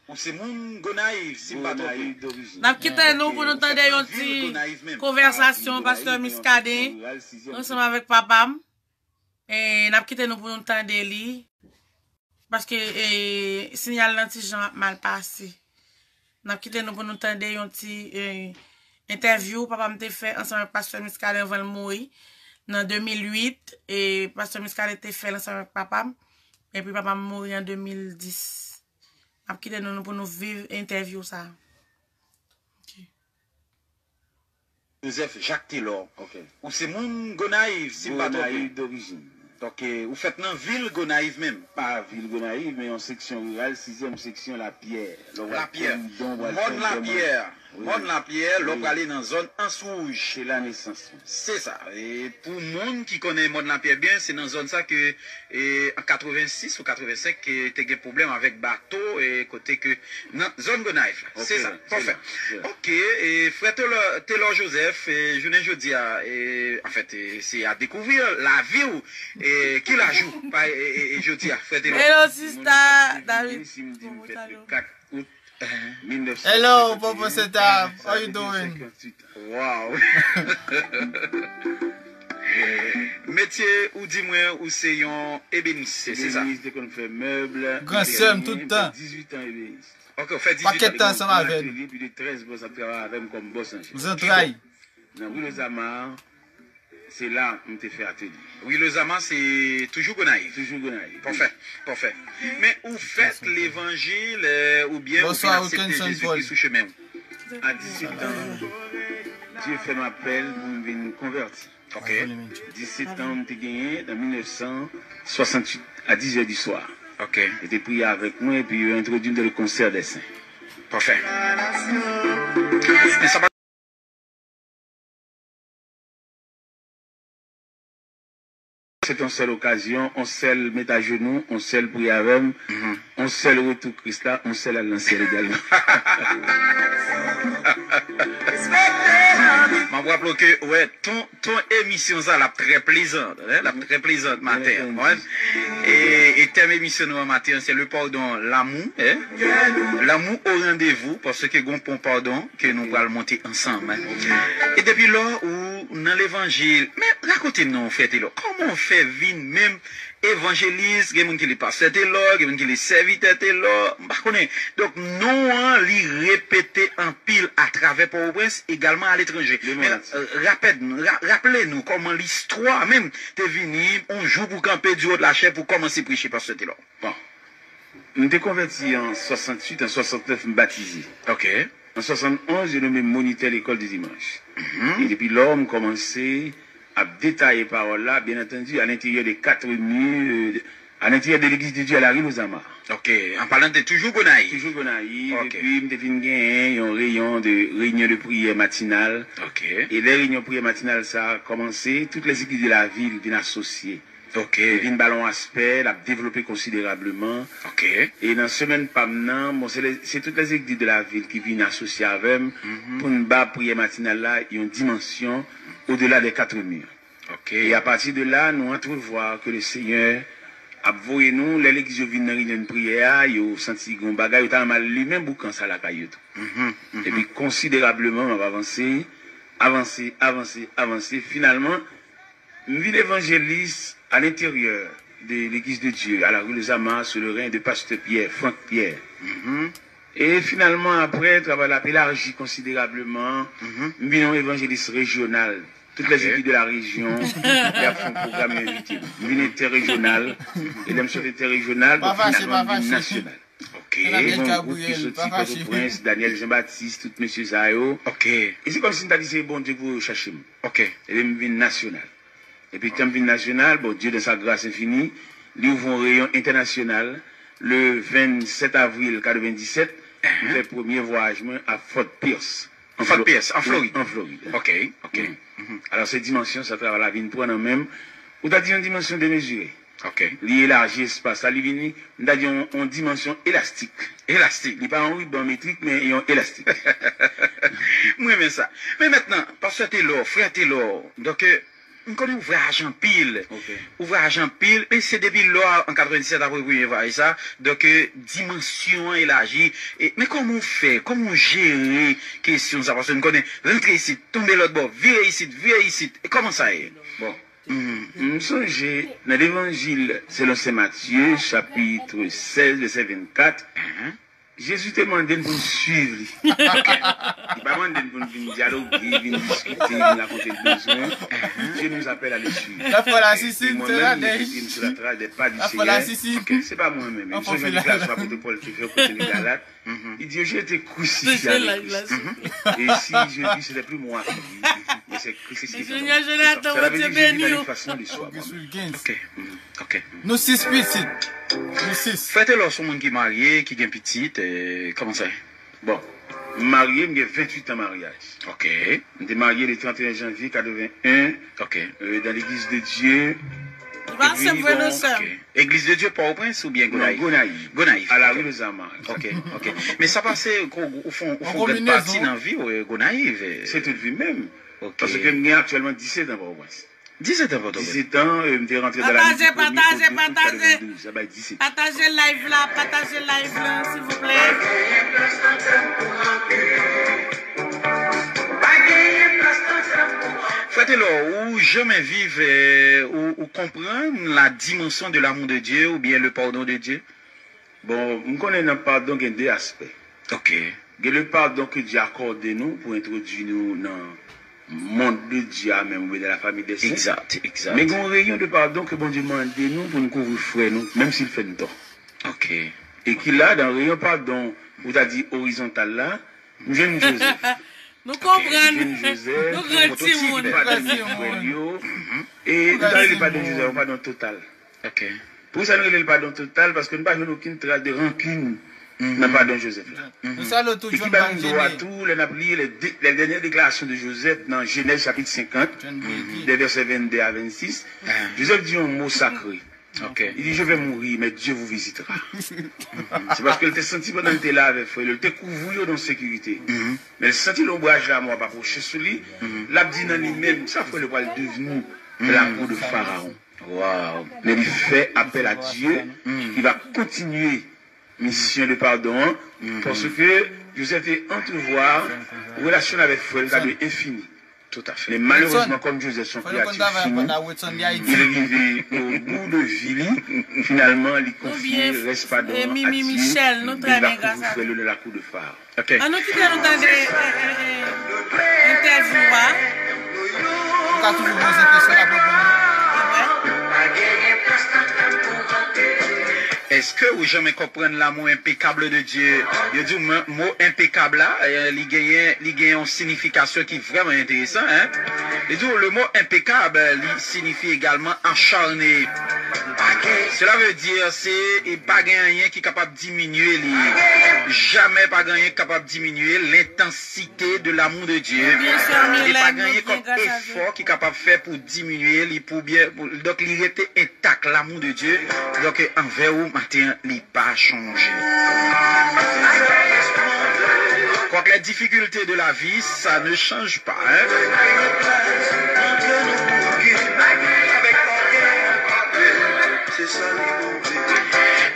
Ou c'est mon gonaïve, si pas Gonaïve d'origine. N'a quitté nous pour nous entendre une petite conversation, pasteur Miscadé, ensemble avec papa. Et n'a quitté nous pour nous entendre lui. Parce que signal l'antigen mal passé. N'a quitté nous pour nous entendre une petite interview. Papa m'a fait ensemble avec pasteur Miscadé avant de mourir. En 2008. Et pasteur Miscadé était fait ensemble avec papa. Et puis papa mourit en 2010. N'a quitté nous pour nous vivre interview ça. Joseph Jacques Taylor. Ok. Ou c'est mon gonaïve, si pas Gonaïve d'origine. Donc, vous faites dans ville gonaïve même. Pas ville Gonaïve, mais en section rurale, 6e section La Pierre. La Pierre. Mon La Pierre. Mon La Pierre, l'on va aller dans zone Ansouge. C'est la naissance. C'est ça. Et pour monde qui connaît Mon La Pierre bien, c'est dans zone ça que en 86 ou 85 que tu as des problèmes avec bateau et côté que non, zone Gonaïve. Okay, c'est ça. Parfait. OK, et frère Taylor Joseph, je ne dis en fait c'est à découvrir la vie et qui la joue. Et je dis à frère Taylor. Hello sister David. Hello, Papa Seta. How you doing? Wow. Métier ou dis-moi ou c'est un ébéniste, c'est ça? Ébéniste qu'on fait meubles. Grand somme tout le temps. 18 ans ébéniste. Ok, on fait 18 Paquet de temps ans. ensemble avec. Plus de 13 boss à travailler avec comme boss en chef. Vous travaillez. Dans Rue Les Amars, c'est là où on te fait atelier. Oui, le Zaman, c'est toujours Gonaïve. Toujours Gonaïve. Parfait, parfait. Mais où faites l'évangile ou bien Bonsoir, vous acceptez Jésus-Christ sous chemin? À 18 ans, Dieu fait m'appel pour me convertir. Ok. 17 ans, on gagné dans 1968 à 10h du soir. Ok. J'étais prié avec moi et puis introduit dans le concert des saints. Parfait. Mais ça va. C'est une seule occasion, on seul met à genoux, on seul prie avec, on seul retour Christ là, on seul à lancer également. Je rappelle que ouais, ton émission ça la très plaisante, hein, la très plaisante matin. Ouais. Et thème émission nous matin c'est le pardon, l'amour, hein? L'amour au rendez-vous parce que gon pon pardon que nous allons monter ensemble. Hein. Et depuis là où dans l'évangile, mais racontez-nous frère Taylor, comment on fait vivre même évangéliste, il y a des gens qui sont pasteur Taylor, il y a des gens qui sont serviteur Taylor, donc nous li répéter en pile à travers Port-au-Prince également à l'étranger. Rappelez-nous comment l'histoire même t'es venu, on joue pour camper du haut de la chair pour commencer à prêcher pasteur Taylor. Bon. Je me suis converti en 68, en 69, je me baptisé. Ok. En 71, j'ai nommé moniteur l'école du dimanche. Et depuis là, on commençait à détailler paroles là, bien entendu, à l'intérieur des 4 murs, à l'intérieur de l'église de Dieu à la rue aux Amars. Ok, en parlant de toujours Gonaïve. Toujours Gonaïve, Okay. et puis je devine gagner un rayon de réunion de prière matinale. Ok. Et les réunions de prière matinale, ça a commencé, toutes les églises de la ville viennent associer. Ok. Devine ballon aspect, l'a développé considérablement. Ok. Et dans la semaine pas maintenant, bon, c'est toutes les églises de la ville qui viennent associer avec pour une bas prière matinale là, il y a une dimension au-delà des 4 murs. Ok. Et à partir de là, nous entrevoyons que le Seigneur a voyé nous, les églises viennent dans une prière, ils ont senti qu'on bagaille, ils ont mal lui-même boucan ça la caillou. Et puis considérablement, on va avancer. Finalement, une ville évangéliste à l'intérieur de l'église de Dieu, à la rue Les Amars, sous le règne de pasteur Pierre, Franck Pierre. Et finalement, après, travail a élargi considérablement, une ville évangéliste régionale. Toutes les équipes de la région, il y a un programme invité. Une interrégionale, et même sur l'interrégionale, une nationale. Ok. Et bon, groupe qui sortit Port-au-Prince, Daniel Jean-Baptiste, tout monsieur Zayo. Ok. Et c'est comme si on t'a dit, c'est bon Dieu pour chercher. Ok. Et une ville nationale. Et puis, comme ville nationale, bon Dieu, dans sa grâce infinie, il ouvre un rayon international le 27 avril 1997. Il fait le premier voyage à Fort Pierce. En Floride. En Floride. Ok. Ok. Alors, cette dimension, ça travaille la vie pour nous même. Ou t'as dit une dimension démesurée. Ok. L'élargir espace, ça lui vient, on a dit une dimension élastique. Élastique. Il n'est pas en ruban métrique, mais il est élastique. Moi, mais ça. Mais maintenant, parce que Taylor, frère Taylor, donc, on connaît ouvrage en pile. Ouvrage en pile, mais c'est depuis là, en 97, après vous voyez ça. Donc, dimension élargie. Mais comment on fait? Comment on gère question ça? Parce qu'on connaît, rentrer ici, tomber l'autre bord, virer ici. Et comment ça est? Bon. Nous songeons dans l'évangile selon Saint Matthieu, chapitre 16, verset 24. Jésus te demande de nous suivre. Il ne pas demandé de nous dialoguer, de discuter, de raconter le besoin. Dieu nous appelle à le suivre. La fois la Sicile, c'est la je sur la trace des pas du La fois la Sicile. C'est pas moi-même. Je suis venu là sur l'apôtre Paul qui fait côté de Galate. Il dit, j'ai été crucifié avec Christ. Et si je dis, ce n'est plus moi qui vis, mais c'est Christ qui fait. Cela veut dire que je vis dans une façon de soi. Ok. Nous 6 petites. Nous 6. Faites-le sur monde qui est marié, qui est petite, comment ça? Bon, marié, j'ai 28 ans de mariage. Ok. J'étais marié le 31 janvier 81. Ok. Dans l'église de Dieu. Église de Dieu Port-au-Prince ou bien Gonaïve? Gonaïve. À la rue de Zama. Ok. Mais ça passait au fond grande partie dans la vie Gonaïve. C'est toute vie même. Ok. Parce que j'ai actuellement 17 ans Port-au-Prince. 17 ans Port-au-Prince. 17 ans, je suis rentré dans la Partagez vie. Partagez live là, s'il vous plaît. Faites-le ou jamais vivre ou comprendre la dimension de l'amour de Dieu ou bien le pardon de Dieu. Bon, je connais le pardon qui a deux aspects. Ok. Il y a le pardon que Dieu accorde nous pour introduire nous dans le monde de Dieu, même dans la famille des saints. Exact. Mais il y a un rayon de pardon que bon Dieu demande nous pour nous couvrir frère nous, même s'il fait nous tort. Ok. Et qu'il a dans le rayon pardon, où tu as dit horizontal là, nous jeune Joseph. Nous comprenons. Nous grands et nous avons le pardon de Joseph, pardon total. Ok. Pour ça, nous avons le pardon total parce que nous n'avons aucune trace de rancune dans le pardon de Joseph. Nous allons tout Et qui va nous droit tout, les dernières déclarations de Joseph dans Genèse chapitre 50, des versets 22 à 26. Joseph dit un mot sacré. Ok. Il dit, je vais mourir, mais Dieu vous visitera. C'est parce qu'il était senti pendant qu'il était là avec frère, il était couvert dans sécurité. Mais il senti l'ombrage là, moi, pas approcher sur lui. L'a dit dans lui-même, ça fait le poil devenu la peau de Pharaon. Wow. Mais il fait appel à Dieu, qui va continuer mission de pardon, parce que Joseph est entrevoir relation avec frère, ça de infini. Tout à fait. Mais malheureusement, comme Joseph son créatif fini, il est arrivé au bout de vie, finalement, il confie, reste pardon à Dieu, Michel, nous très bien grâce à de la cour de phare. Ok. Ah, nous qui t'avons entendu interview, On a toujours posé question à propos Est-ce que vous jamais comprenez l'amour impeccable de Dieu? Il dit le mot impeccable là, il gagne une signification qui est vraiment intéressante. Hein? Il dit le mot impeccable, il signifie également acharné. Cela veut dire c'est pas rien qui est capable de diminuer, jamais pas rien capable de diminuer l'intensité de l'amour de Dieu. Et pas rien comme effort qui est capable de faire pour diminuer, donc il était intact l'amour de Dieu. Donc envers vous matin, il n'a pas changé. Quoique les difficultés de la vie, ça ne change pas. Hein?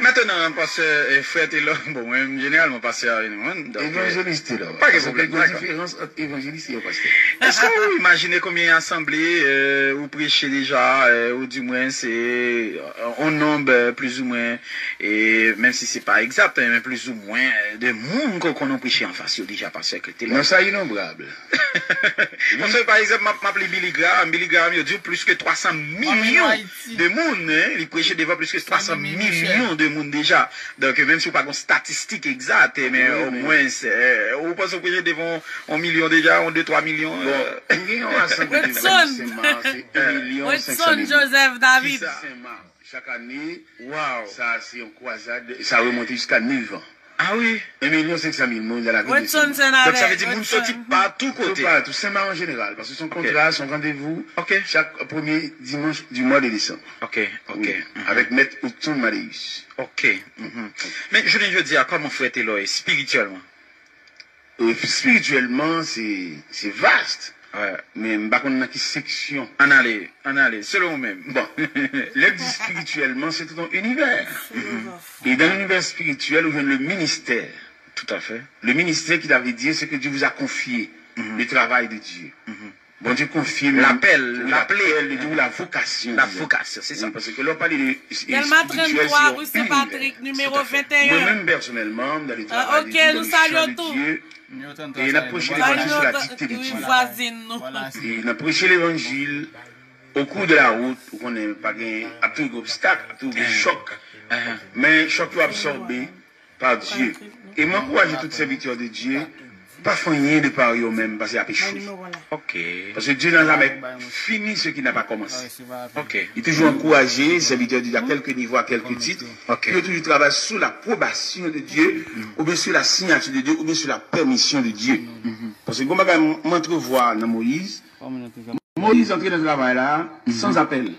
Maintenant, parce que frère est là, bon, généralement, passer à une Évangéliste là. Pas Quelle différence entre évangéliste et pasteur? Est-ce que vous imaginez combien d'assemblées vous prêchez déjà, ou du moins c'est un nombre plus ou moins, et même si c'est pas exact, mais plus ou moins de monde qu'on a prêché en face, déjà passé avec le téléphone. Non, ça innombrable. Parce que par exemple, m'appelle Billy Graham, il dit plus que 300 millions de monde, hein, il prêchait devant plus que 300 millions de monde déjà. Donc même si vous pas une statistique exacte, mais au moins, vous pensez que vous devant 1 million déjà, 2-3 millions. Watson Joseph David. Chaque année, ça c'est une croisade, ça remonte jusqu'à 9 ans. Ah oui. 1 500 000 monde à la ville. Donc ça veut dire que vous sortez pas tout côté. Tout Saint-Marc en général, parce que son contrat, son rendez-vous, chaque premier dimanche du mois de décembre. Ok. Avec Maître Outson Maléus. Ok. Mais je viens de dire, comment frère Eloy, spirituellement? Spirituellement, c'est vaste. Ouais. Mais par contre, dans quelle section? En aller, selon vous-même. Bon, l'aide spirituellement, c'est tout un univers. Et dans l'univers spirituel, vous avez le ministère. Tout à fait. Le ministère qui t'avait dit, c'est que Dieu vous a confié le travail de Dieu. Bon Dieu confie l'appel, la vocation. La vocation, c'est ça. Parce que l'on parle de Delma 33, rue Saint-Patrick, numéro 21. Moi-même, personnellement, dans le travail de Dieu, nous saluons tous. Et il a prêché l'évangile sur la dictée de Dieu. Et il a prêché l'évangile au cours de la route, où on n'a pas gagné à tout obstacle, à tout choc. Mais choc absorbé par Dieu. Et m'encourager toutes ces victoires de Dieu. Pas rien de par eux-mêmes parce qu'il y a péché. Ok. Parce que Dieu n'a jamais fini ce qui n'a pas commencé. Ok. Il est toujours encouragé, ses serviteurs de Dieu à quelques niveaux, à quelques titres. Ok. Il toujours travaille sous l'approbation de Dieu, ou bien sur la signature de Dieu, ou bien sur la permission de Dieu. Parce que comme on m'entrevoit dans Moïse entrait dans le travail là, sans appel.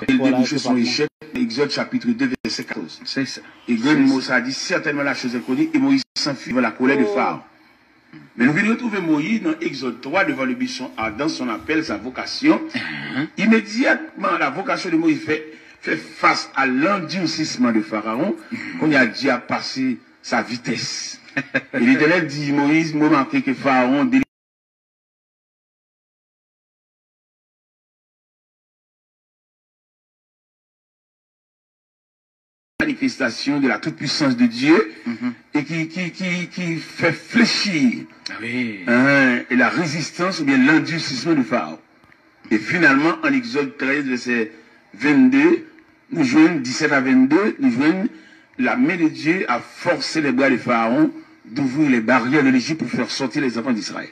Il débouchait son échec, Exode chapitre 2, verset 14. C'est ça. Et Moses a dit certainement la chose est connue, et Moïse s'enfuit devant la colère de Pharaon. Mais nous venons retrouver Moïse dans Exode 3 devant le buisson ardent, son appel, sa vocation. Immédiatement, la vocation de Moïse fait face à l'endurcissement de Pharaon, qu'on a dit à passer sa vitesse. Et l'Éternel dit, Moïse, m'a marqué que Pharaon manifestation de la toute-puissance de Dieu et qui fait fléchir et la résistance ou bien l'endurcissement de Pharaon. Et finalement, en Exode 13, verset 22, nous jouons 17 à 22, nous jouons la main de Dieu a forcé les bras de Pharaon d'ouvrir les barrières de l'Égypte pour faire sortir les enfants d'Israël.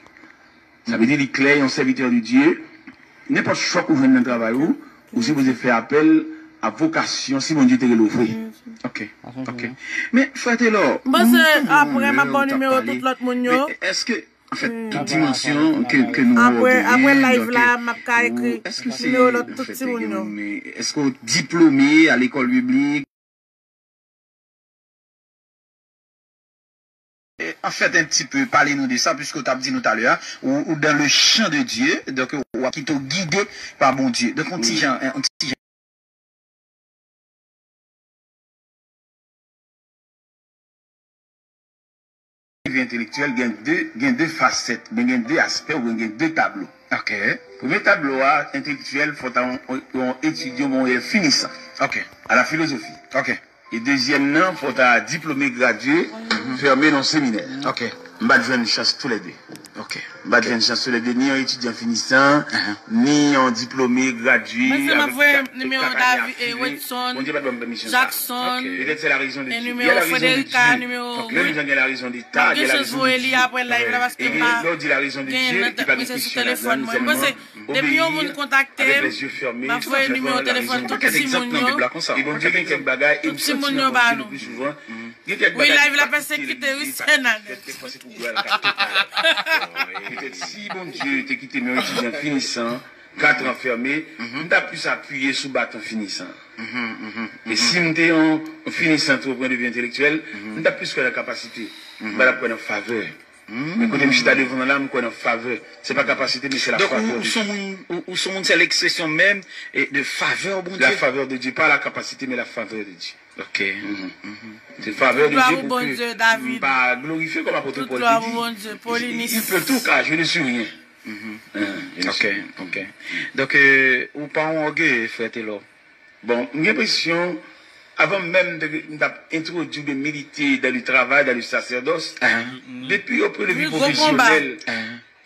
Ça veut dire qu'il est un serviteur de Dieu, n'importe choix que vous venez dans le travail ou si vous avez fait appel à vocation, si mon Dieu te l'offre. Ok. Mais, frère Taylor. Après, ma bonne numéro, tout l'autre monde. Est-ce que, en fait, toute dimension que nous après live là, m'a écrit. Est-ce que c'est, est-ce qu'on diplômé à l'école biblique? En fait, un petit peu, parlez-nous de ça, puisque tu as dit nous tout à l'heure, ou dans le champ de Dieu, donc, ou qui t'a guidé par bon Dieu. Donc, un petit genre, intellectuel gagne deux facettes, mais gagne deux aspects ou gagne deux tableaux. Ok. Premier tableau intellectuel, faut étudier mon finissant. Ok. À la philosophie. Ok. Et deuxième nom, faut diplômé gradué, fermé dans le séminaire. Ok. M'ba de une chance tous les deux. Ok. M'ba de une chance tous les deux, ni un étudiant finissant, ni un diplômé gradué. Mais c'est ma vraie numéro David et Watson, Jackson, peut-être c'est la raison de Dieu. numéro Federica, numéro. Même gens la raison d'État, il y a la raison de Dieu. Après live là parce que l'autre dit la raison de Dieu, il va me sur téléphone. Moi c'est depuis on me contacter, ma vraie numéro téléphone tout petit monde. Et bon Dieu quelques bagages et petit monde ba nous. Oui, live la persécuté oui c'est nan. Peut-être si bon Dieu t'es quitté mes étudiants finissant, 4 ans fermés, on t'a plus appuyé sous bâton finissant. Et si on t'es en finissant au point de vue intellectuel, on t'a plus que la capacité, on va la prendre en faveur. Mais quand je suis devant là, on en faveur. C'est pas capacité, mais c'est la faveur. Donc, où sont c'est l'expression même de faveur, bon Dieu? La faveur de Dieu, pas la capacité, mais la faveur de Dieu. Ok. C'est faveur de Dieu pour bon Dieu, David. Pas glorifier comme apôtre Paul. Bon Dieu, Pauline. Il peut tout car je ne suis rien. Ok. Donc, ou pas en orgueil, frère Taylor? Bon, j'ai l'impression, avant même d'introduire de militer dans le travail, dans le sacerdoce, depuis au point de vue professionnel,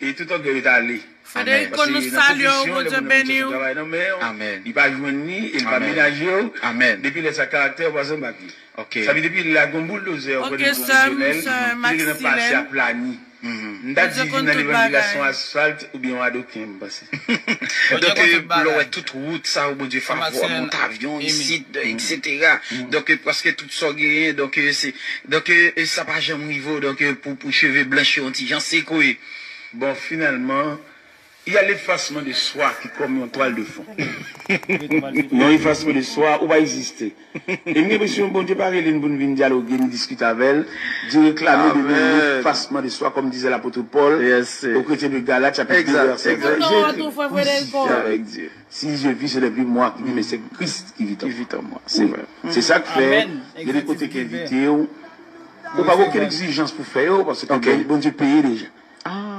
et tout orgueil est allé. Frédéric, nous saluons, bon Dieu béni. Amen. Il va joindre ni, il va ménager. Amen. Depuis les caractère, voisin baki. Ok. Ça veut dire depuis la gomboule dozer, ok, ça, il est passé à plani. N'a dit dans l'évaluation asphalte ou bien à d'aucun passé. Donc, toute route, ça, au bout du faveur, mon avion, ici, etc. Donc, parce que tout ça gagne, donc, ça va jamais niveau, donc, pour cheveux blanchis, j'en sais quoi. Bon, finalement, il y a l'effacement de soi qui est comme une toile de fond. Il y a l'effacement de soi où va exister. Et j'ai l'impression que bon Dieu parle, nous venons dialoguer, nous discuter avec elle, Dieu réclamer de l'effacement de soi, comme disait l'apôtre Paul, au chrétien de Galates, chapitre 2, verset 20. Avec Dieu. Si je vis, ce n'est plus moi qui vis, mais c'est Christ qui vit en moi. C'est vrai. C'est ça que fait, il y a des côtés qui invitent, ou pas aucune exigence pour faire, parce que bon Dieu paye déjà.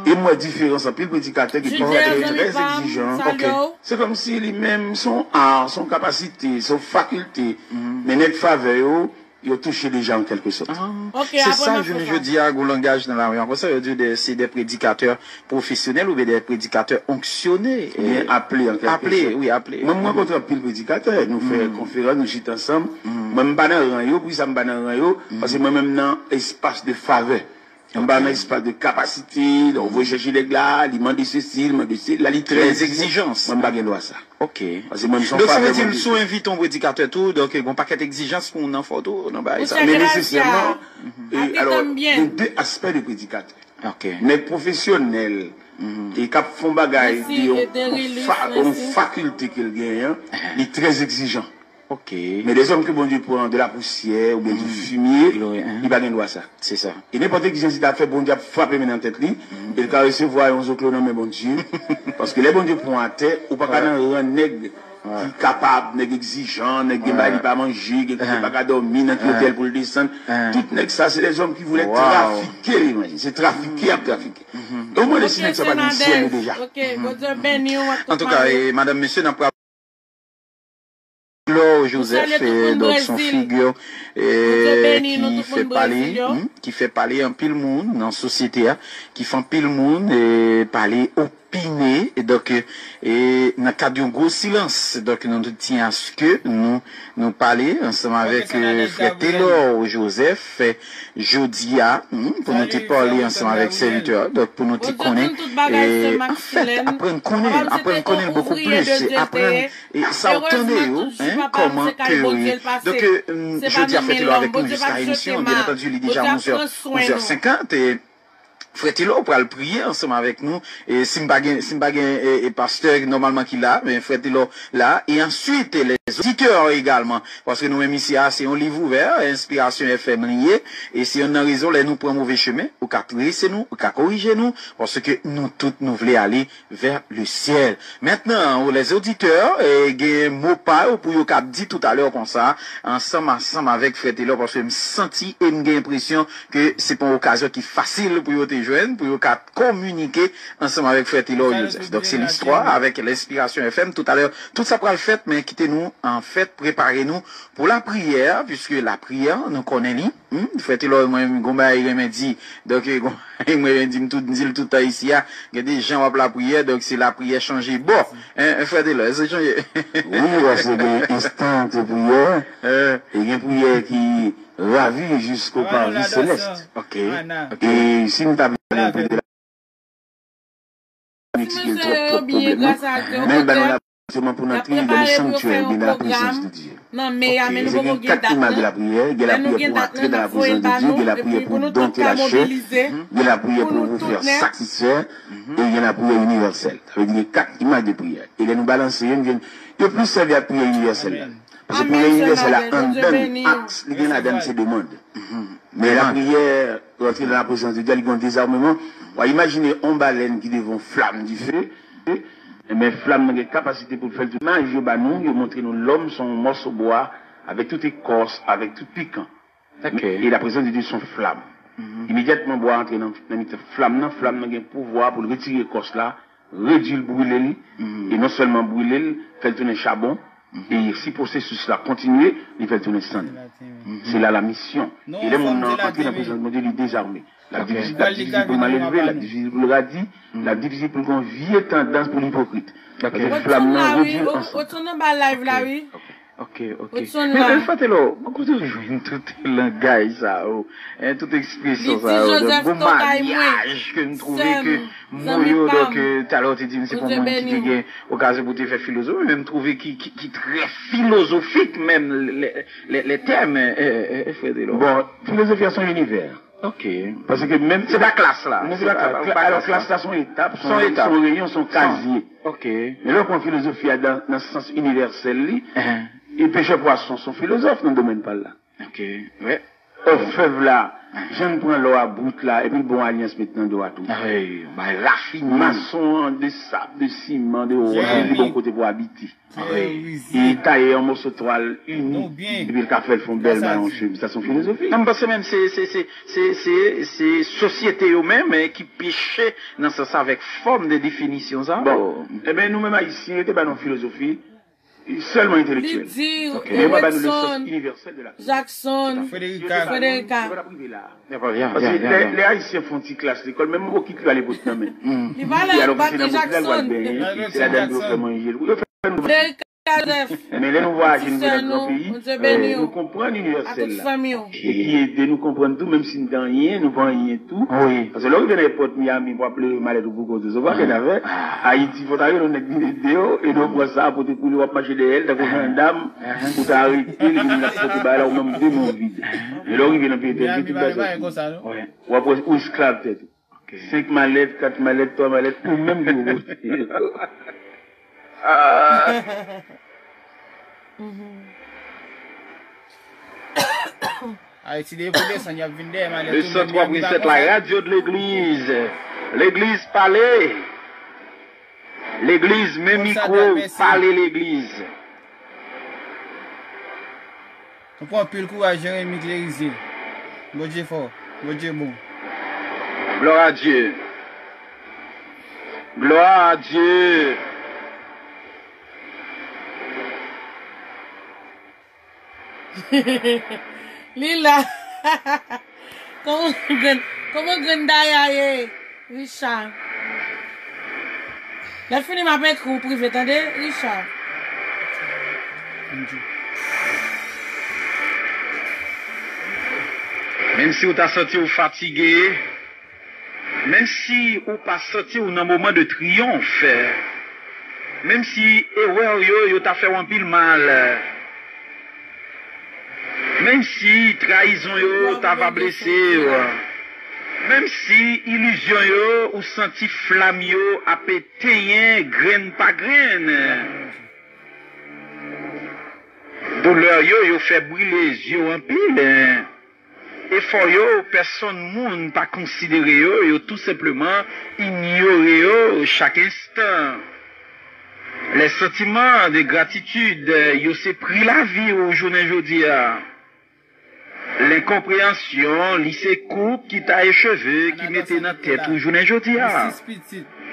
Et moi, différence, en plus, le prédicateur qui est très exigeant. C'est comme si lui-même, son art, son capacité, son faculté, mais net faveur, il a touché les gens en quelque sorte. C'est ça, je dis à un langage dans la rue. Ça veut dire que c'est des prédicateurs professionnels ou des prédicateurs onctionnés. Et appelés en quelque sorte. Oui, appelés. Moi, quand on appelle le prédicateur, nous faisons conférence, nous chitons ensemble. Moi, je ne suis pas dans le rang, puis ça me bat dans le rang, parce que moi-même, dans l'espace de faveur. On va dans l'espace de capacité, on va chercher les gars, il demande ceci, il demande ceci, là, il très exigences. On va pas ça. Ok. Parce que moi, donc, ça veut dire, si on invite ton prédicateur tout, donc, il y a un paquet d'exigences pour une photo, non, bah, ça. Mais nécessairement, alors, il y a deux aspects de prédicateur. Ok. Mais professionnels, et qui font bagaille, ont faculté qu'il gagne, il est très exigeant. Ok. Mais des hommes que bon Dieu prend de la poussière ou bien du fumier, il va gagner ça. C'est ça. Et n'importe qui qui a fait bon Dieu frapper maintenant en tête lui, il va recevoir un autre nom mais bon Dieu. Parce que les bon Dieu prend à terre, ou pas qu'à un nègre qui est capable, nègre exigeant, nègre qui ne pas manger, qui ne pas dormir dans l'hôtel pour le descendre. Tout nègre ça, c'est des hommes qui voulaient trafiquer l'image. C'est trafiquer à trafiquer. Au moins les signes ça va dire déjà. En tout cas, madame, monsieur, n'a pas Laure Joseph, donc son figure qui fait parler un pile monde dans la société, qui fait un pile monde et parler opiner, et donc et dans le cadre d'un gros silence, donc nous tient à ce que nous parler ensemble avec frère Laure Joseph Jodia pour nous parler ensemble avec serviteur, donc pour nous connaître et en fait apprendre connaître beaucoup plus, apprendre et s'entendre comment théorie. Donc, je dis à Frère avec nous jusqu'à l'émission, bien entendu, il est déjà 11h50 et Frère Tilo pour le prier ensemble avec nous et Simbagen et pasteur normalement qui là, mais Frère Tilo là et ensuite les auditeurs également parce que nous-mêmes ici c'est un livre ouvert, Inspiration FM lié et si on a raison là nous prenons mauvais chemin ou qu'à tracer nous ou qu'à corriger nous parce que nous toutes nous voulons aller vers le ciel. Maintenant les auditeurs et mot pas pour yo cap dit tout à l'heure comme ça ensemble avec Frère Tilo parce que me senti et me l'impression que c'est pas une occasion qui facile pour yo pour communiquer ensemble avec Frère Laure Joseph. Donc c'est l'histoire avec l'Inspiration FM tout à l'heure. Tout ça pour le fait, mais quittez-nous en fait, préparez-nous pour la prière, puisque la prière, nous connaissons. Frère Laure, moi, il m'a dit, donc il m'a dit tout ici, il y a des gens qui la prière, donc c'est la prière changée. Bon, Frère Laure, c'est changé. Oui, c'est un instant de prière, et une prière qui ravit jusqu'au paradis céleste. Ok. Et si nous t'avons un peu de la seulement pour entrer dans le sanctuaire de la présence de Dieu. Non, mais il y a quatre images de la prière. Il y a la prière pour entrer dans la présence de Dieu, il y a la prière pour dompter la chair, il y a la prière pour vous faire satisfaire, et il y a la prière universelle. Ça veut dire 4 images de prière. Et là, nous balancer, il y a plus servi à la prière universelle. Parce que la prière universelle a un même axe, il y a dans ces demandes. Mais la prière, pour entrer dans la présence de Dieu, il y a un désarmement. Imaginez un baleine qui devant flamme du feu. Mais flamme n'a capacité pour faire tout. Magie, nous montré nous l'homme son morceau de bois avec toute écorce, avec tout piquant. Et la présence de Dieu sont flamme. Immédiatement, bois entrer dans la flamme n'a un pouvoir pour retirer l'écorce là, réduire le brûler, et non seulement brûler, faire tourner charbon. Et si le processus là continue, il fait tourner sang. C'est là la mission. Et les gens ont entré dans la présence de Dieu, il est désarmé. La difficile pour mal élevé, la difficile pour le radis, la difficile pour qu'on vie tendance pour l'hypocrite. Ok. Ok. Mais le fait là, beaucoup de jouer tout langage ça, toute expression ça, bon mariage que nous trouvons que moi donc tout à l'heure tu dis c'est pour moi qui gagne occasion pour te faire philosophie, même trouver qui très philosophique même les termes Frère Laure. Bon, philosophie c'est un univers. Ok. Parce que même... C'est la classe là. C'est la classe. Alors, classe là, son étape, son réunion, son casier. Ok. Mais là, quand philosophie a dans le sens universel, et pêcheur poisson sont philosophes dans le domaine pas là. Ok. Ouais. Fève là, je ne prends l'eau à bout là, et puis bon alliance maintenant doit tout. Oui, bah raffinement. Maçon, de sable, de ciment, de roche, de bon côté pour habiter. Oui. Et tailler un morceau de toile uni, et puis le café font belle malanche, ça son philosophie. Non, parce que même c'est société eux-mêmes qui pêchaient dans ça avec forme de définition ça. Bon, eh bien nous-mêmes haïtiens, c'était pas nos philosophies. Seulement intellectuel. Et moi, le sens universel de la Jackson, Frédérica. Parce que les Haïtiens font une classe d'école, même moi qui vais aller pour ça. Il va aller battre Jackson. C'est la dame qui fait manger. Mais là, nous voyons dans notre pays, nous comprenons l'universel là. Et qui aide nous comprendre tout, même si nous n'avons rien, nous ne voyons rien tout. Oui. Parce que là, nous venons à l'époque Miami pour appeler malade pour cause de ça. Parce que Haïti, il faut arriver dans une vidéo, et nous prenons ça pour te couler, on va marcher derrière, t'as fait une dame, pour t'arrêter, il nous a fait là, on a deux mots vides. Et là, il vient dans le pays, tout ça. Ou après, ou esclave, peut-être. 5 mallettes, 4 mallettes, 3 mallettes, ou même deux. Le 103.7, la radio de l'église. L'église parlait. L'église, même micro, parlait l'église. On prend plus le courage, Jérémy Clérisé. Bon Dieu fort, bon Dieu bon. Gloire à Dieu. Gloire à Dieu. Lila. Comment Grandaya Richard. La fini m'a pas pour privé, attendez, Richard. Même si vous t'as senti fatigué, même si vous pas senti dans un moment de triomphe, même si yo t'a fait un pile mal, même si trahison yo t'a va blessé, même si illusion yo ou senti flamme yo a pété graine par graine, douleur yo fait brûler les yeux en pile. Et for yo, personne moun pas considéré yo tout simplement ignoré yo chaque instant. Les sentiments de gratitude, yo c'est pris la vie au journée jodi a. L'incompréhension, lycée coupe qui t'a échevé, qui mettait dans tête au journée jodi a.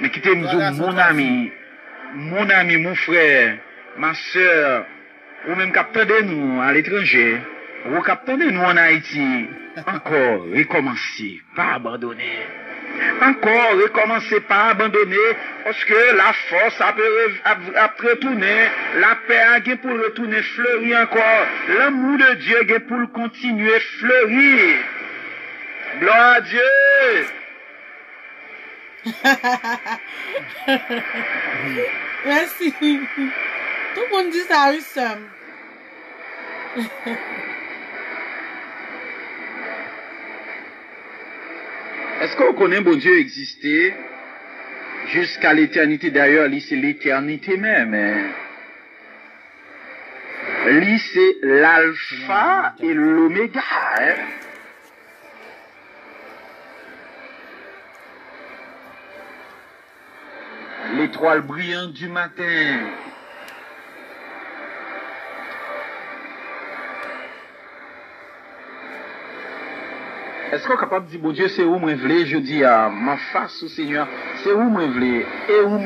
Mais qui t'aime mon ami, mon frère, ma soeur, ou même capteur de nous à l'étranger. Ou capteur de nous en Haïti, encore recommencer, pas abandonner. Encore recommencer, pas abandonner, parce que la force a retourner, la paix a pour retourner fleurir encore, l'amour de Dieu a pour continuer fleurir. Gloire à Dieu. Merci. Tout le monde dit ça, oui, Sam. Est-ce qu'on connaît bon Dieu exister jusqu'à l'éternité? D'ailleurs, lui, c'est l'éternité même. Lui, c'est l'alpha et l'oméga. L'étoile brillante du matin. Est-ce qu'on est capable de dire, bon Dieu, c'est où moi vle, je dis à ma face au Seigneur, c'est où moi vle, et ou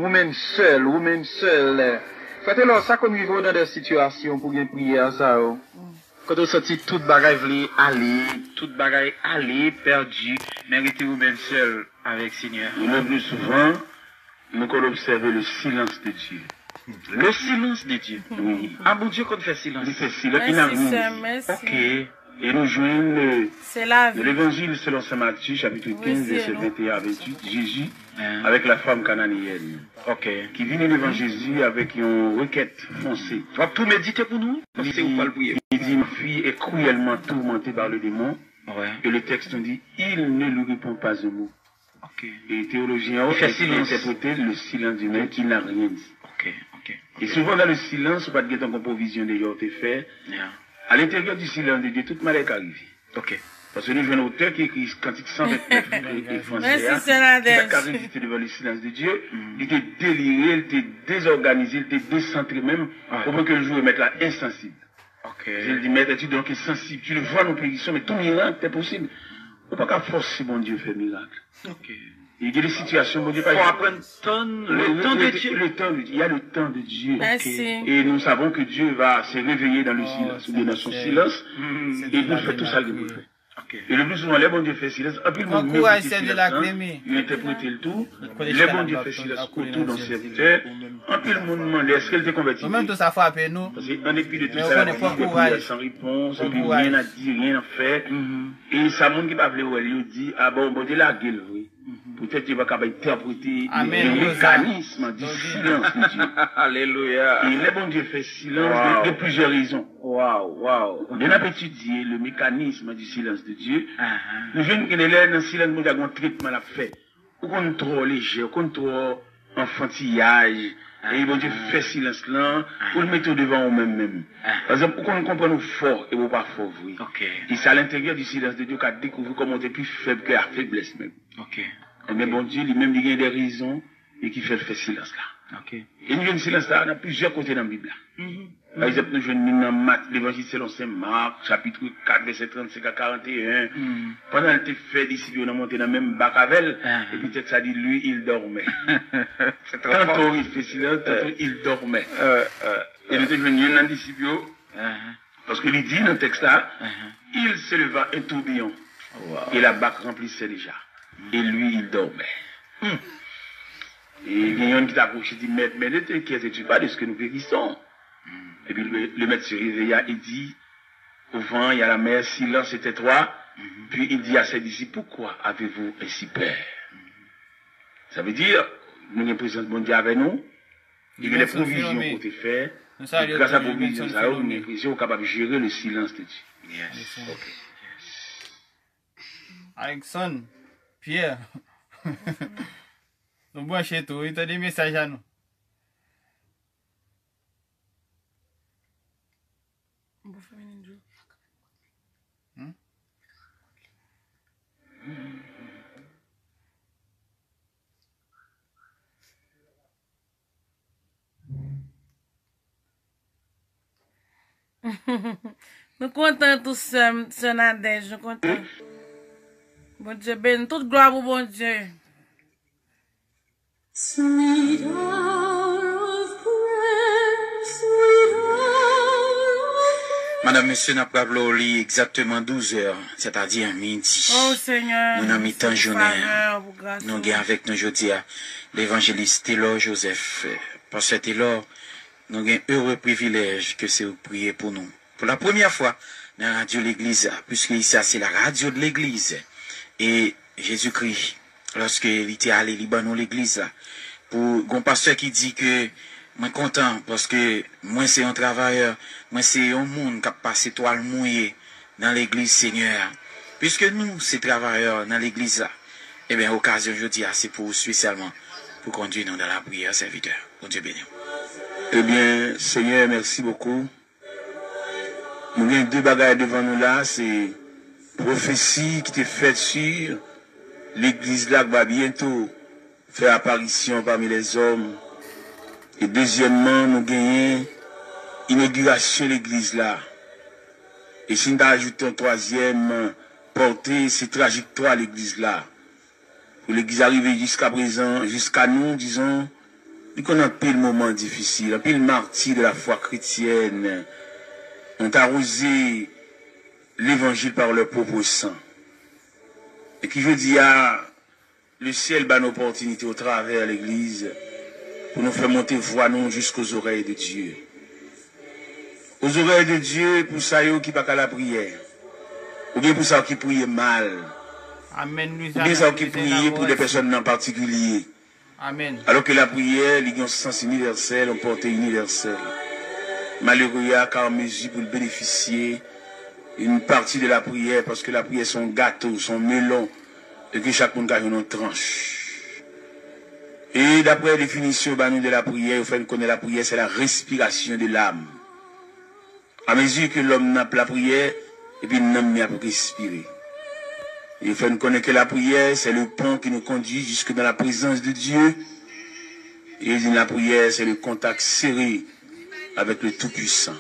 même seul. Faites-le ça comme il va dans des situations pour bien prier à ça. Quand on sentit toute bagaille vle aller, perdu, méritez vous même seul avec Seigneur. Le plus souvent, nous allons observer le silence de Dieu. Le silence de Dieu. Oui. Ah bon Dieu, qu'on fait silence. Il fait silence. Merci. Ok. Et nous jouons l'évangile selon saint Matthieu, chapitre 15, verset 21 à 28, Jésus, avec la femme cananéenne. Ok. Qui vient devant Jésus avec une requête foncée. Tu vas tout méditer pour nous? C'est où pas le prier. Il dit, ma fille est cruellement tourmentée par le démon. Ouais. Et le texte nous dit, il ne lui répond pas un mot. Ok. Et les théologiens ont interprété le silence du maître qui n'a rien dit. Ok. Et souvent dans le silence, pas de composition déjà été fait. Yeah. À l'intérieur du silence de Dieu, toute malheur arrive. Ok. Parce que nous avons un auteur qui écrit Cantique 129 et français. Merci, Sénadès. Il a carrément devant le silence de Dieu. Il était déliré, il était désorganisé, il était décentré même. Au point que le jour, il mettre là insensible. Ok. Il dit, maître, tu donc es sensible. Tu le vois nos pétitions, mais ton miracle, c'est possible. On ne peut pas forcer bon Dieu faire miracle. Ok. Il y a des situations, bon Dieu, faut apprendre le temps de Dieu. Il y a le temps de Dieu. Merci. Et nous savons que Dieu va se réveiller dans le silence, ou bien dans son silence. Et il fait tout ça qu'il peut faire. Okay. Et le plus souvent, les bons dieux fait silence. En plus, le courage, c'est de la clémie. Il interprète le tout. Les bons dieux fait silence autour dans ses serviteurs. En plus, le monde demande, est-ce qu'elle était convertie? Même tout ça frappe nous. Parce qu'en dépit de tout ça, il sans réponse, et puis rien à dire, rien à faire. Et ça, monde qui va appeler, il dit, ah bon, bon Dieu, la gueule, oui. Peut-être qu'il va interpréter le mécanisme du silence de Dieu. Alléluia. Et les bons dieux fait silence de plusieurs raisons. Wow. On a étudié le mécanisme du silence de Dieu. Nous jeunes qui sont là dans le silence, nous avons un traitement à faire. Ou qu'on est trop léger, ou qu'on est trop enfantillage. Et bon Dieu fait silence là, ou le mettre devant nous-mêmes. Par exemple, ou qu'on comprend nous fort et ou pas fort, oui. Et c'est à l'intérieur du silence de Dieu qu'a découvert comment on est plus faible que la faiblesse même. Mais bon Dieu, lui-même, il y a des raisons et qui fait le silence là. Et nous avons le silence là, on a plusieurs côtés dans la Bible là. Par exemple, nous avons dans Matthieu, l'évangile selon Saint Marc, chapitre 4, verset 35 à 41. Pendant qu'il était fait disciples, on a monté dans le même bac avec elle, et puis peut-être ça dit, lui, il dormait. Tantôt il fait silence, tantôt il dormait. Et nous avons un disciple, parce qu'il dit dans le texte là, il se leva un tourbillon, et la bac remplissait déjà. Et lui, il dormait. Et il y a un qui t'approche et dit, maître, mais ne t'inquiète pas de ce que nous vérissons. Et puis le maître se réveilla et dit, au vent, il y a la mer, silence et tais-toi. Puis il dit à ses disciples, pourquoi avez-vous ainsi peur? Ça veut dire, nous avons une présence de bon Dieu avec nous. Il y a des provisions pour te faire. Grâce à la provision, nous avons une impression capable de gérer le silence de Dieu. Yes. Alexandre, Pierre, nous branchez tout, il t'a des messages à nous. Nous comptons tous, Sénadès, nous comptons. Bon Dieu, ben, toute gloire au bon Dieu. Sweet hour of prayer, sweet hour of... Madame, monsieur, n'a pas parlé exactement 12 heures, c'est-à-dire midi. Oh Seigneur, nous avons mis temps journée. Nous avons avec nous aujourd'hui l'évangéliste Taylor Joseph. Pasteur Taylor, nous avons un heureux privilège que c'est vous prier pour nous. Pour la première fois dans la radio de l'église, puisque ici c'est la radio de l'église. Et Jésus-Christ, lorsque il était allé Libanon l'église là, pour un pasteur qui dit que moi content parce que moi c'est un travailleur, moi c'est un monde qui a passé toile mouillée dans l'église Seigneur. Puisque nous c'est travailleurs dans l'église là, eh bien occasion aujourd'hui c'est pour spécialement pour conduire nous dans la prière serviteur. Bon Dieu béni. Eh bien Seigneur, merci beaucoup. Nous avons deux bagages devant nous là, c'est prophétie qui était faite sur l'église là qui va bientôt faire apparition parmi les hommes. Et deuxièmement, nous gagnons inauguration de l'église là. Et si nous ajoutons un troisième, porter ces trajectoires à l'église là. Pour l'église arriver jusqu'à présent, jusqu'à nous, disons, nous connaissons pile moment difficile, pile martyr de la foi chrétienne. On a arrosé l'évangile par leur propre sang. Et qui veut dire, le ciel bat une opportunité au travers l'église pour nous faire monter voix nous jusqu'aux oreilles de Dieu. Aux oreilles de Dieu, pour ça qui pas qu'à la prière. Ou bien pour ça qui prie mal. Amen. Ou bien ça qui prie pour des personnes en particulier. Amen. Alors que la prière, il y a un sens universel, une portée universelle. Malheureux, car en mesure pour le bénéficier une partie de la prière, parce que la prière son gâteau, son melon, et que chaque monde a une tranche. Et d'après la définition de la prière, il faut connaître la prière, c'est la respiration de l'âme. À mesure que l'homme n'a pas la prière, et puis l'homme n'a pas respirer. Il faut connaître que la prière, c'est le pont qui nous conduit jusque dans la présence de Dieu. Et la prière, c'est le contact serré avec le Tout-Puissant.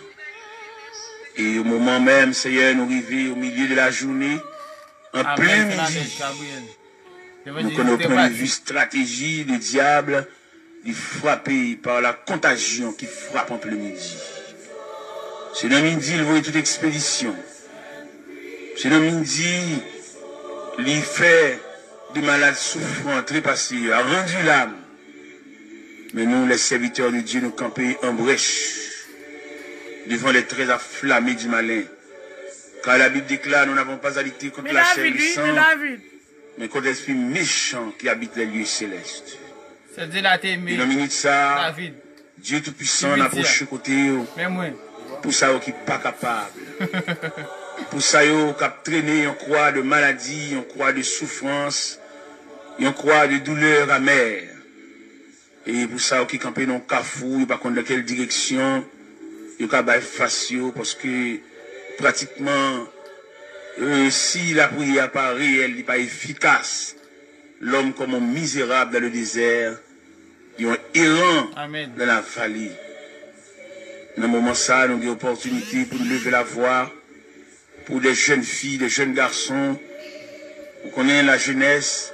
Et au moment même, Seigneur, nous arrivons au milieu de la journée, en plein midi. Nous connaissons une vue stratégie du diable, il frappé par la contagion qui frappe en plein midi. C'est dans midi, il voit toute expédition. C'est dans midi, il fait des malades souffrants, trépassés, a rendu l'âme. Mais nous, les serviteurs de Dieu, nous campons en brèche devant les traits afflammés du malin. Car la Bible déclare, nous n'avons pas à lutter contre la chair et le sang, mais contre l'esprit méchant qui habite les lieux célestes. C'est de la et dans minute ça, David. Dieu Tout-Puissant n'a approché côté pour ça qui n'est pas capable. Pour ça qui a traîné en croix de maladie, en croix de souffrance, en croix de douleur amère. Et pour ça qui campé dans le cafou, il n'y a pas contre quelle direction, il n'y a pas facile parce que pratiquement, si la prière n'est pas réelle, n'est pas efficace, l'homme comme un misérable dans le désert, il y a un errant dans la vallée. Dans ce moment ça, nous avons l'opportunité pour nous lever la voix, pour des jeunes filles, des jeunes garçons, pour qu'on ait la jeunesse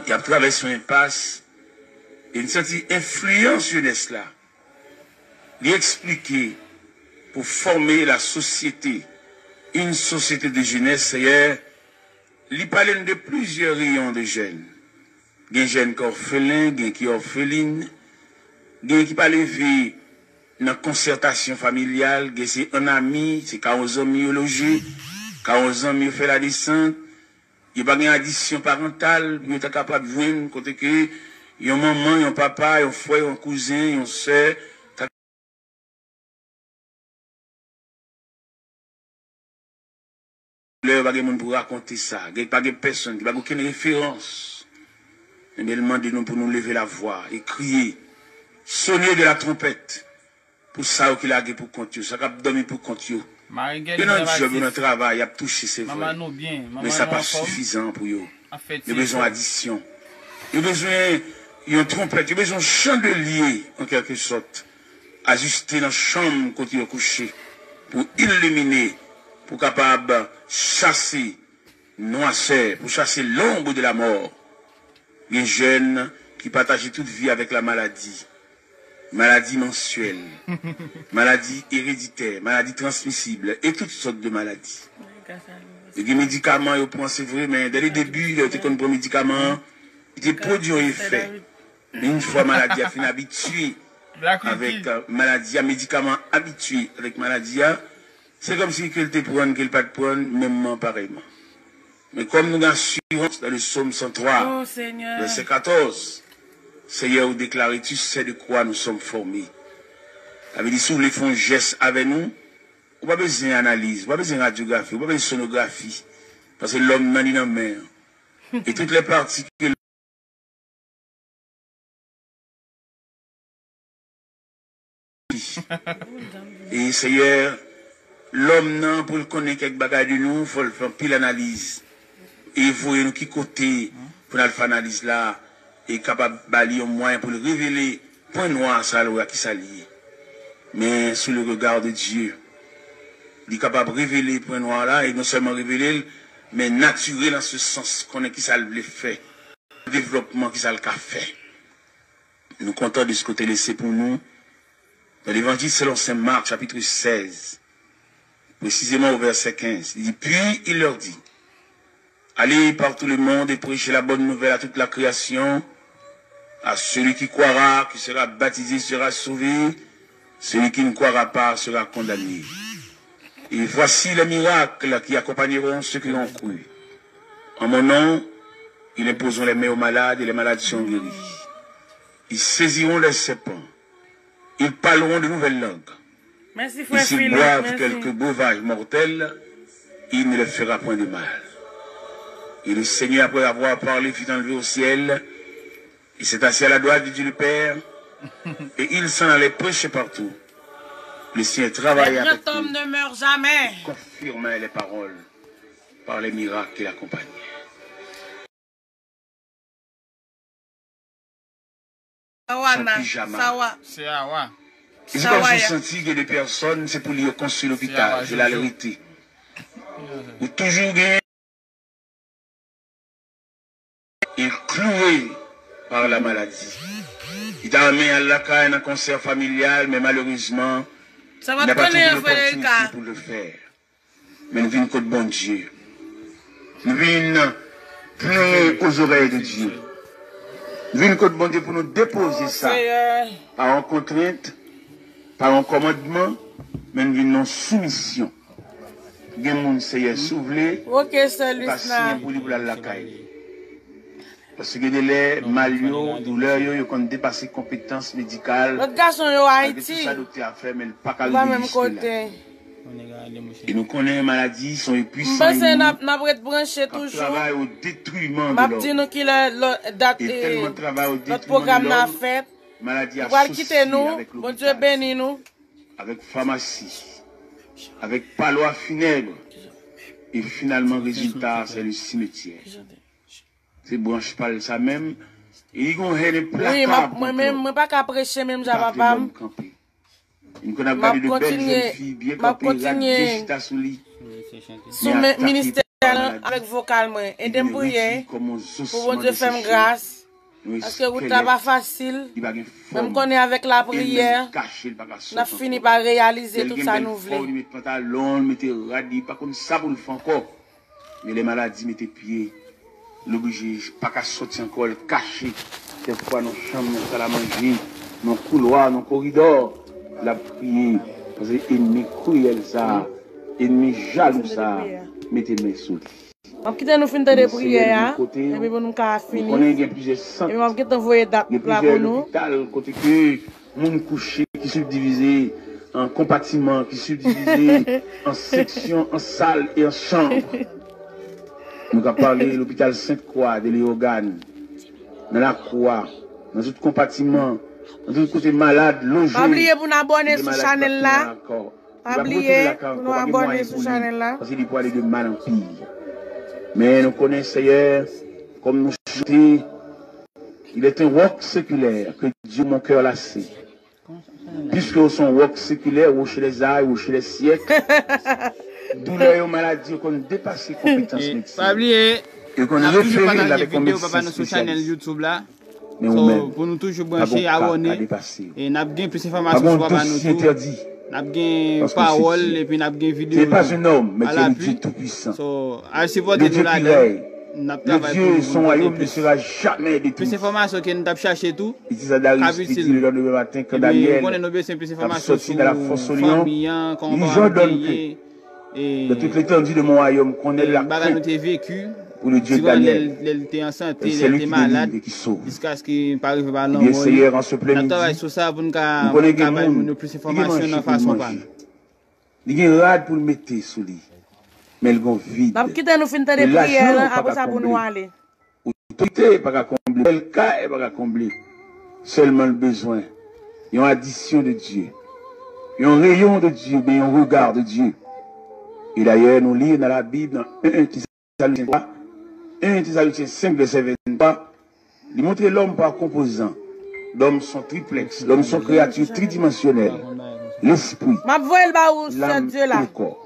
qui a traversé une impasse, et une certaine influence jeunesse là, lui expliquer pour former la société, une société de jeunesse, c'est il parle de plusieurs rayons de jeunes. Il y a des jeunes qui sont orphelins, il y a qui sont orphelines, il y a qui parlent de la concertation familiale, il y a un ami, c'est quand aux amis logés, quand aux amis fait la descente, il n'y a pas d'addition parentale, il est capable de voir côté que il y a un maman, il y a un papa, il y a un frère, un cousin, il y a une soeur. Il n'y a pas de monde pour raconter ça. Il n'y a pas de personne, il n'y a aucune référence. Mais il demande nous pour nous lever la voix et crier, sonner de la trompette. Pour ça qu'il a pour compte, ça qu'il a dormi pour compte. Il y a notre job, notre travail, il a touché, c'est vrai. Mais ça n'est pas suffisant pour eux. Il y a besoin d'addition. Il y a besoin d'une trompette, il y a besoin d'un chandelier, en quelque sorte, ajusté dans la chambre quand il est couché, pour illuminer, pour capable chasser noirceur, pour chasser l'ombre de la mort. Les jeunes qui partagent toute vie avec la maladie. Maladie mensuelle, maladie héréditaire, maladie transmissible et toutes sortes de maladies. Et les médicaments, ils prennent, c'est vrai, mais dès le début, ils étaient comme pour les médicaments, ils étaient produits effet. Mais une fois maladie a fini habitué avec maladie, médicament habitué avec maladie, c'est comme si qu'elle te prenne, qu'elle pas te prenne, même pareillement. Mais comme nous avons assurance dans le psaume 103, verset 14, Seigneur, vous déclarez, tu sais de quoi nous sommes formés. Ça veut dire, si vous voulez faire un geste avec nous, vous n'avez pas besoin d'analyse, vous n'avez pas besoin de radiographie, vous n'avez pas besoin de sonographie. Parce que l'homme n'a ni dans la mer. Et toutes les parties que et Seigneur, l'homme n'a pour le connaître quelques bagages de nous, il faut le faire pile analyse. Et vous voyez nous qui côté pour nous faire analyse là. Et capable de balayer un moyen pour le révéler, point noir, ça, qui s'allie. Mais sous le regard de Dieu, il est capable de révéler point noir là, et non seulement révéler, mais naturel dans ce sens qu'on est qui ça le fait, le développement qui ça le fait. Nous comptons de ce côté laissé pour nous, dans l'évangile selon Saint Marc, chapitre 16, précisément au verset 15, il dit, puis il leur dit, allez par tout le monde et prêchez la bonne nouvelle à toute la création. À celui qui croira, qui sera baptisé, sera sauvé. Celui qui ne croira pas sera condamné. Et voici les miracles qui accompagneront ceux qui ont cru. En mon nom, ils imposeront les mains aux malades et les malades seront guéris. Ils saisiront les serpents. Ils parleront de nouvelles langues. Merci, Et frère s'ils Philippe. boivent Merci. quelques breuvages mortels, il ne leur fera point de mal. Et le Seigneur, après avoir parlé, fut enlevé au ciel. Il s'est assis à la droite du Dieu le Père. Et il s'en allait prêcher partout. Le Seigneur travaillait Les avec grands hommes lui, ne meurent jamais. confirmait les paroles par les miracles qui l'accompagnaient. Sawana, pyjama. Sawa. C'est Awa. Et c'est Ça comme va, si ya. on sentit que des personnes, c'est pour lui construire C'est l'hôpital, Awa, c'est la Jojo. vérité. Ou toujours gagné et cloué par la maladie. Il t'a amené à la caille, un concert familial, mais malheureusement, Ça il va n'a te pas trouvé connaître, l'opportunité Frédéric. pour le faire. Mais nous venons contre bon Dieu. Nous venons prier aux oreilles de Dieu. Nous venons contre bon Dieu pour nous déposer ça. Par en contrainte, par en commandement, mais nous venons en soumission. Il y a des gens qui sont soufflés, Ok, salut, pas Sna. signé pour lui pour la caille. Parce que les malio, douleurs, ils ont dépassé compétences médicales. L'autre garçon est à Avec tout Haïti. ça, docteur a fait, mais le pas qu'à Pas le même jusque-là. côté. Et nous connaissons les maladies, sont épuisants. Parce que n'a pas branché Quand toujours. travail au détruiment M'a de dit l'homme. nous qu'il a date Et tellement de travail au notre détriment programme de n'a l'homme, fait. maladie Il va associée quitter nous. avec Bon Dieu l'hôpital, bénit nous. avec pharmacie, avec palois funèbre. Et finalement, résultat, c'est le cimetière. C'est branche pas ça même. Et ils ont des Oui, placards. moi-même, je ne pas qu'à prêcher même, j'ai Pas papa. l'homme campé. Nous avons gardé de belles jeunes filles, bien campées, radées, sous lit. Sous le ministère avec vocal, moi. Et de me prier pour bon Dieu faire grâce. Parce que vous n'avez pas facile. Même qu'on est avec la prière, on a fini par réaliser tout ça nous voulons. Mettre pantalon, mettre radis, pas comme ça pour le faire encore. Mais les maladies mettaient pied. L'obligé, pas qu'à sortir encore, le cacher. Quelquefois, dans la chambre, dans la salle à manger, dans le couloir, dans le corridor. La prière. Parce que l'ennemi cruel ça, l'ennemi jaloux ça, mettez mes sous. On quitte nous finir de prière, et puis nous avons fini. On a plusieurs centres. Et puis on quitte envoyer date Il y a là plusieurs pour nous. hôpitaux, côté que monde couché, qui subdivisé en compartiments, qui subdivisé en sections, en salles et en chambres. Nous avons parlé de l'hôpital Sainte-Croix, de Léogane, dans la Croix, dans tout compartiment, dans tout côté malade, logé. Pas oublier pour nous abonner sur la chaîne là. Pas oublier pour nous abonner sur la chaîne là. Parce qu'il peut aller de mal en pire. Mais nous connaissons Seigneur, comme nous chantons, il est un work séculaire que Dieu mon cœur lassé. Puisque son work séculaire, ou chez les ailes, ou chez les siècles, douleur et maladie qu'on dépasse les compétences médicales. Pas oublier. Et qu'on On a a toujours référé partagé avec un vidéo médecin papa sur chaîne spécialiste. YouTube là. Mais So, nous-mêmes, pour nous toujours pas brancher, bon cas à abonner. dépasser. Et nous avons plus Pas d'informations bon sur papa nous dossier tout. interdit. Nous avons Parce que parole c'est Dieu. et puis nous avons Ce vidéo. n'est pas un homme, mais à c'est le l'appui. Dieu Tout-Puissant. So, à supporter Le nous Dieu qui là-dedans. règne. Nous Le travaillons Dieu, pour son nous royaume ne plus. sera jamais Plus détruit. d'informations que nous avons cherché tout. Et c'est ça Darius qui dit le lendemain matin que Et puis, Daniel, on a nos besoins plus a d'informations sorti sur de la fosse au lion. famille, comment Ils ordonnent gagner. Et de toute l'étendue de mon royaume, qu'on ait la bagarre nous crainte t'ai vécu. pour le Dieu de Souvent, Daniel. elle était en santé, Et c'est elle lui était qui malade. délivre et qui sauve. Jusqu'à ce qu'il ne arrive pas à Eh bien, Seigneur, en ce plein On midi, travaille sur ça pour nous nous connaissons des avoir gens plus qui d'informations mangent dans la pour façon manger. Il y a un rad pour le mettre sous lui. Mais ils vont vide. Nous quitte nous finir de Et l'argent, prière là, pas après ça qu'à pour nous combler. aller. L'autorité n'est pas à combler. Le cas n'est pas à combler. Seulement le besoin. Il y a une addition de Dieu. Il y a un rayon de Dieu, mais il y a un regard de Dieu. Et d'ailleurs, nous lisons dans la Bible, dans 1 Thessaloniciens 3, 1 Thessaloniciens 5, verset 23, il montre l'homme par composant. L'homme sont triplex. L'homme sont créatures tridimensionnelles. L'esprit, M'a voyé le bas où l'âme c'est et Dieu là. le corps.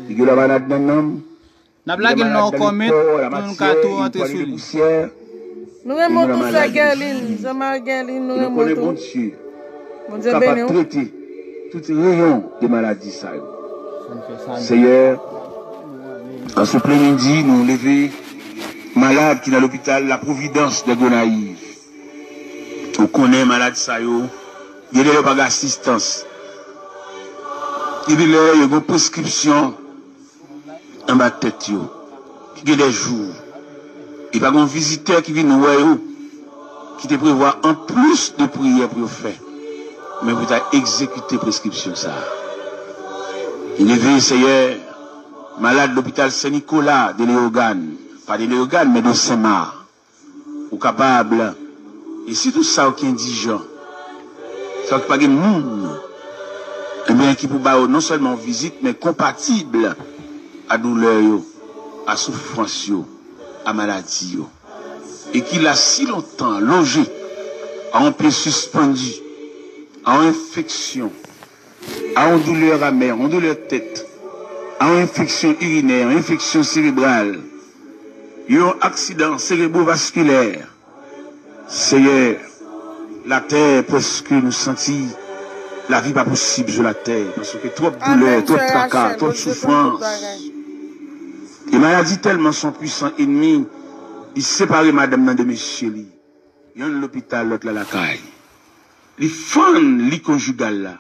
Il y a la malade dans l'homme. Nous avons blagué dans le comment pour nous tout rentrer sur lui. poussière. Nous aimons la tous maladie. ça, Gerline. Jean-Marie Gerline, nous Nous aimons connaissons bon tout. Dieu. Mon Dieu Capable béni. de traiter tout rayon de maladie. Ça. Seigneur, en ce plein midi, nous levons malade qui est dans l'hôpital, la Providence de Gonaïve. On connaît malade ça, il y a pas d'assistance. Il y a une prescription en bas de tête. Il y a des jours. Il y a un visiteur qui vient nous voir, qui te prévoit en plus de prières pour faire. mais pour exécuter prescription ça. Il est venu, Seigneur, malade de l'hôpital Saint-Nicolas de Léogane, pas de Léogane, mais de Saint-Marc, ou capable, et si tout ça, qui est indigent, ça qui pas de monde, eh bien, qui peut non seulement visite, mais compatible à douleur, à souffrance, à maladie, et qu'il a si longtemps logé, à un pied suspendu, à une infection, à une douleur amère, une douleur tête, à une infection urinaire, une infection cérébrale, un accident cérébrovasculaire. Seigneur, la terre, presque nous sentit, la vie pas possible sur la terre, parce que trop de douleur, trop de tracas, trop de souffrance. Les maladies tellement sont puissants ennemis, ils séparent madame de monsieur. Il y a l'hôpital, l'autre la caille. Les femmes, les conjugales là,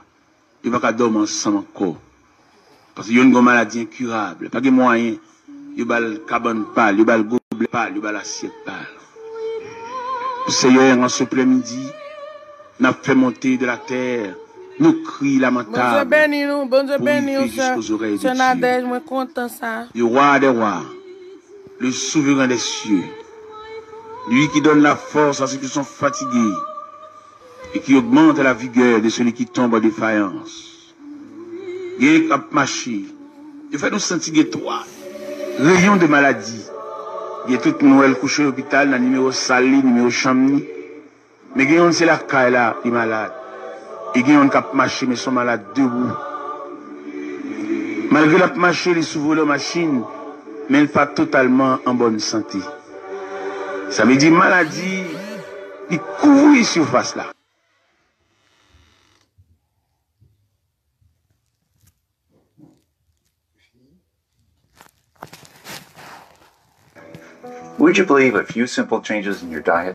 ils ne vont pas dormir ensemble encore. Parce qu'il y a une maladie incurable. Pas de moyens. Il y a le cabane pâle, il y a le gobelet pâle, il y a l'assiette pâle. Seigneur, en ce après-midi, nous avons fait monter de la terre nos cris lamentables. Bon Dieu béni nous, c'est Nadège, moi content ça. Le roi des rois, le souverain des cieux, lui qui donne la force à ceux qui sont fatigués et qui augmente la vigueur de celui qui tombe en défaillance. Il a marché, il fait nous sentir toi, rayon de maladie. Il y a toute Noël couché à l'hôpital, dans le numéro Sali, numéro Chamni. Mais il y a c'est la caille là, il est malade. Et il y a un qui a marché, mais ils sont malades debout. Malgré la marché, il s'ouvre la machine, mais il n'est pas totalement en bonne santé. Ça veut dire maladie, il couvre la surface là. Would you believe a few simple changes in your diet